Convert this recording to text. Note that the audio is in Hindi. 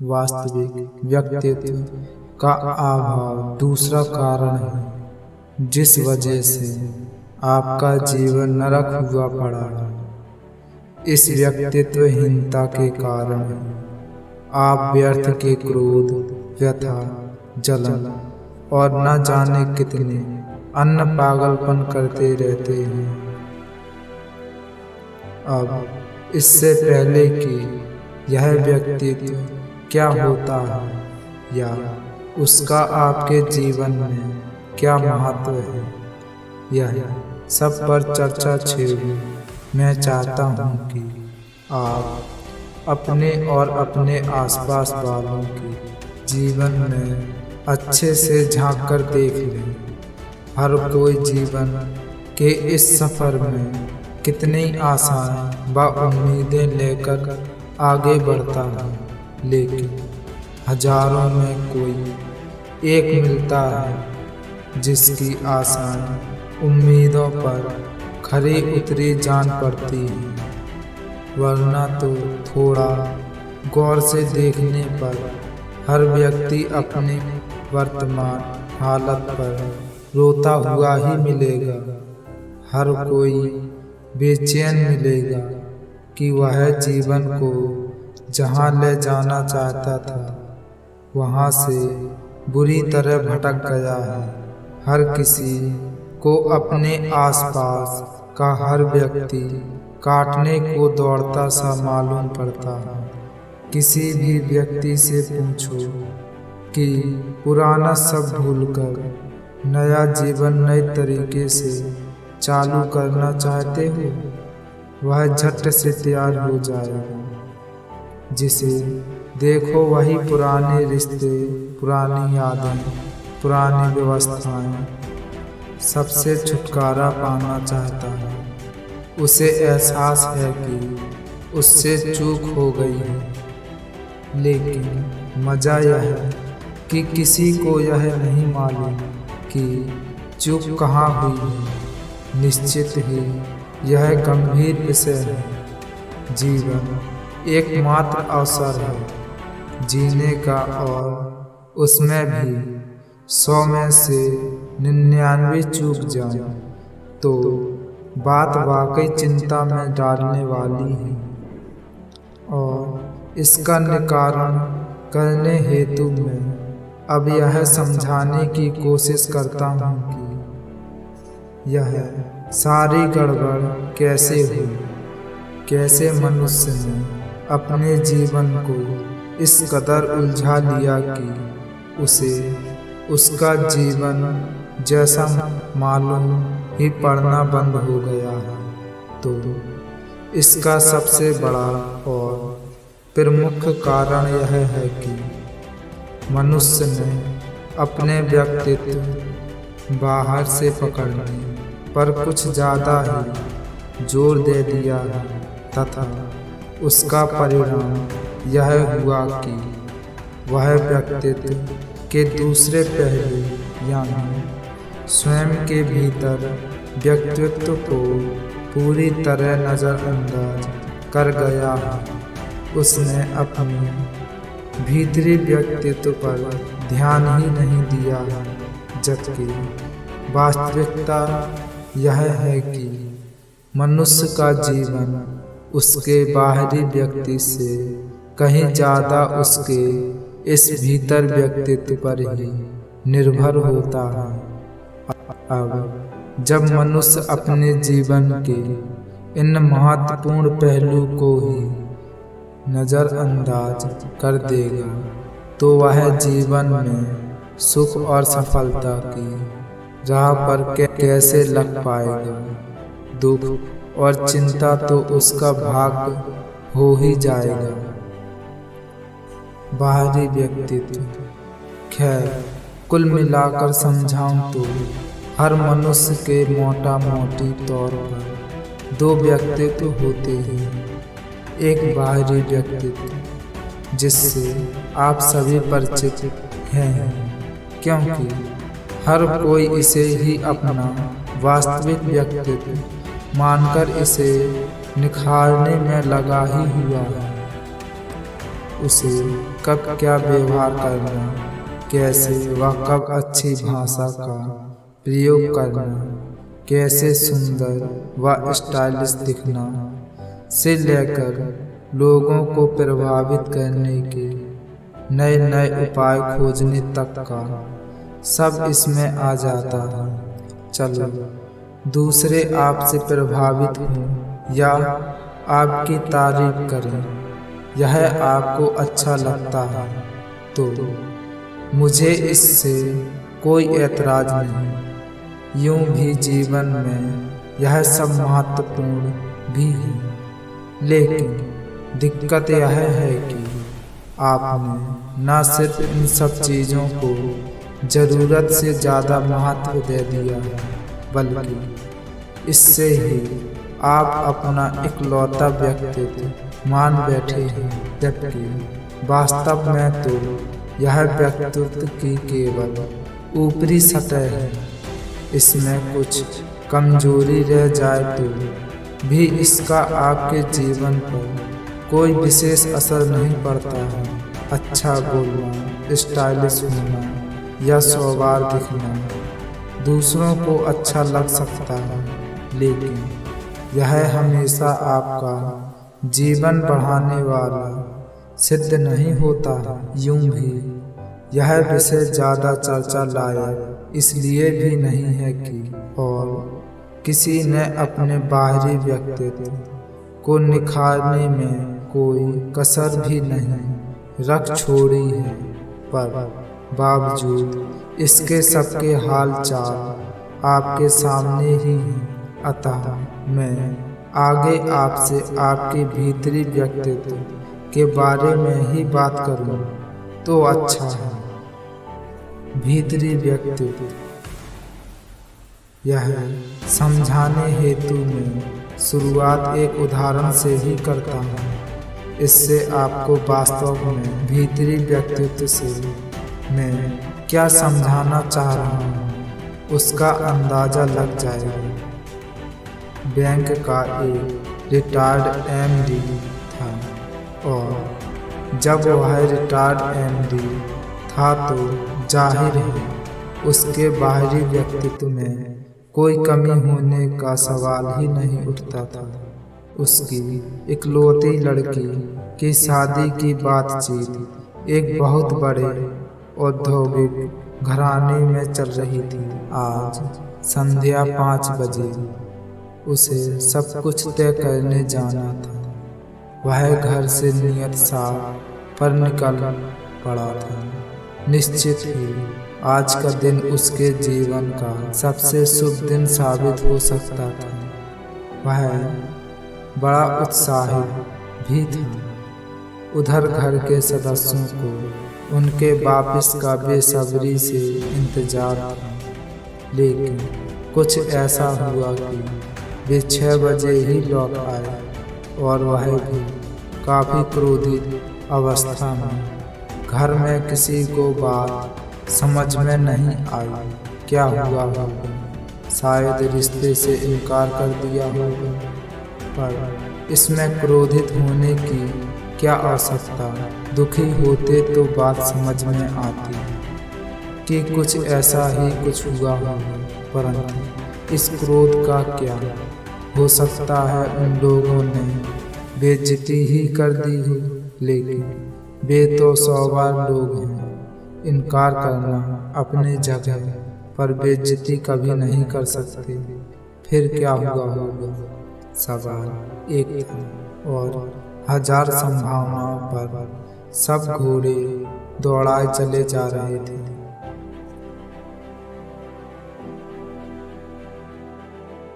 वास्तविक व्यक्तित्व का अभाव दूसरा कारण है जिस वजह से आपका जीवन नरक हुआ पड़ा है। इस व्यक्तित्वहीनता के कारण आप व्यर्थ के क्रोध, व्यथा, जलन और न जाने कितने अन्य पागलपन करते रहते हैं। अब इससे पहले कि यह व्यक्तित्व क्या होता है या उसका आपके जीवन में क्या महत्व है, यह सब पर चर्चा छेड़ूं, मैं चाहता हूँ कि आप अपने और अपने आसपास वालों के जीवन में अच्छे से झांक कर देख लें। हर कोई जीवन के इस सफ़र में कितनी आशाएं व उम्मीदें लेकर आगे बढ़ता है, लेकिन हजारों में कोई एक मिलता है जिसकी आशाएं उम्मीदों पर खरी उतरी जान पड़ती है। वरना तो थोड़ा गौर से देखने पर हर व्यक्ति अपनी वर्तमान हालत पर रोता हुआ ही मिलेगा। हर कोई बेचैन मिलेगा कि वह जीवन को जहाँ ले जाना चाहता था वहाँ से बुरी तरह भटक गया है। हर किसी को अपने आसपास का हर व्यक्ति काटने को दौड़ता सा मालूम पड़ता है। किसी भी व्यक्ति से पूछो कि पुराना सब भूलकर नया जीवन नए तरीके से चालू करना चाहते हो, वह झट से तैयार हो जाएगा। जिसे देखो वही पुराने रिश्ते, पुरानी यादें, पुरानी व्यवस्थाएं सबसे छुटकारा पाना चाहता है। उसे एहसास है कि उससे चूक हो गई है, लेकिन मज़ा यह है कि किसी को यह नहीं मालूम कि चूक कहाँ हुई है। निश्चित ही यह गंभीर विषय है। जीवन एकमात्र अवसर है जीने का, और उसमें भी 100 में से 99 चूक जाए तो बात वाकई चिंता में डालने वाली है। और इसका निवारण करने हेतु मैं अब यह समझाने की कोशिश करता हूँ कि यह सारी गड़बड़ कैसे हुई, कैसे मनुष्य ने अपने जीवन को इस कदर उलझा लिया कि उसे उसका जीवन जैसा मालूम ही पड़ना बंद हो गया है। तो इसका सबसे बड़ा और प्रमुख कारण यह है कि मनुष्य ने अपने व्यक्तित्व बाहर से पकड़ने पर कुछ ज़्यादा ही जोर दे दिया है, तथा उसका परिणाम यह हुआ कि वह व्यक्तित्व के दूसरे पहलू यानी स्वयं के भीतर व्यक्तित्व को पूरी तरह नज़रअंदाज कर गया है। उसने अपने भीतरी व्यक्तित्व पर ध्यान ही नहीं दिया है, जबकि वास्तविकता यह है कि मनुष्य का जीवन उसके बाहरी व्यक्ति से कहीं ज़्यादा उसके इस भीतर व्यक्तित्व पर ही निर्भर होता है। अब जब मनुष्य अपने जीवन के इन महत्वपूर्ण पहलू को ही नज़रअंदाज कर देगा तो वह जीवन में सुख और सफलता की राह पर कैसे लग पाएगा। दुख और चिंता तो उसका भाग्य हो ही जाएगा। बाहरी व्यक्तित्व, खैर कुल मिलाकर समझाऊं तो हर मनुष्य के मोटा मोटी तौर पर 2 व्यक्तित्व होते हैं। एक बाहरी व्यक्तित्व जिससे आप सभी परिचित हैं, क्योंकि हर कोई इसे ही अपना वास्तविक व्यक्तित्व मानकर इसे निखारने में लगा ही हुआ है। उसे कब क्या व्यवहार करना, कैसे व कब अच्छी भाषा का प्रयोग करना, कैसे सुंदर व स्टाइलिश दिखना से लेकर लोगों को प्रभावित करने के नए नए उपाय खोजने तक का सब इसमें आ जाता है। चलो, दूसरे आपसे प्रभावित हों या आपकी तारीफ करें, यह आपको अच्छा लगता है तो मुझे इससे कोई ऐतराज नहीं। यूं भी जीवन में यह सब महत्वपूर्ण भी है, लेकिन दिक्कत यह है कि आपने न सिर्फ इन सब चीज़ों को ज़रूरत से ज़्यादा महत्व दे दिया है, बल्कि इससे ही आप अपना इकलौता व्यक्तित्व मान बैठे हैं, जबकि वास्तव में तो यह व्यक्तित्व की केवल ऊपरी सतह है। इसमें कुछ कमजोरी रह जाए तो भी इसका आपके जीवन पर कोई विशेष असर नहीं पड़ता है। अच्छा बोलना, स्टाइलिश होना या सोबर दिखना दूसरों को अच्छा लग सकता है, लेकिन यह हमेशा आपका जीवन बढ़ाने वाला सिद्ध नहीं होता। यूं भी यह विषय ज़्यादा चर्चा लायक इसलिए भी नहीं है कि और किसी ने अपने बाहरी व्यक्तित्व को निखारने में कोई कसर भी नहीं रख छोड़ी है, पर बावजूद इसके सबके हाल चाल आपके सामने ही हैं। अतः मैं आगे आपसे आपके भीतरी व्यक्तित्व के बारे में ही बात करूं तो अच्छा है। भीतरी व्यक्तित्व यह समझाने हेतु मैं शुरुआत एक उदाहरण से ही करता हूँ। इससे आपको वास्तव में भीतरी व्यक्तित्व से मैं क्या समझाना चाह रहा हूँ उसका अंदाज़ा लग जाएगा। बैंक का एक रिटायर्ड एमडी था, और जब वह रिटायर्ड एमडी था तो जाहिर है उसके बाहरी व्यक्तित्व में कोई कमी होने का सवाल ही नहीं उठता था। उसकी इकलौती लड़की की शादी की बातचीत एक बहुत बड़े औद्योगिक घराने में चल रही थी। आज संध्या 5 बजे उसे सब कुछ तय करने जाना था। वह घर से नियत साफ पर निकल पड़ा था। निश्चित ही आज का दिन उसके जीवन का सबसे शुभ दिन साबित हो सकता था। वह बड़ा उत्साहित भी था। उधर घर के सदस्यों को उनके वापस का बेसब्री से इंतजार था, लेकिन कुछ ऐसा हुआ कि वे 6 बजे ही लौट आए, और वह भी काफ़ी क्रोधित अवस्था में। घर में किसी को बात समझ में नहीं आई। क्या हुआ होगा? शायद रिश्ते से इनकार कर दिया होगा, पर इसमें क्रोधित होने की क्या आवश्यकता? दुखी होते तो बात समझ में आती कि कुछ ऐसा ही कुछ हुआ होगा, परंतु इस क्रोध का क्या हो सकता है? उन लोगों ने बेइज्जती ही कर दी हो, लेकिन वे तो सोबर लोग हैं। इनकार करना अपनी जगह, पर बेइज्जती कभी नहीं कर सकते। फिर क्या हुआ होगा? सवाल एक था, और 1000 संभावनाओं पर सब घोड़े दौड़ाए चले जा रहे थे।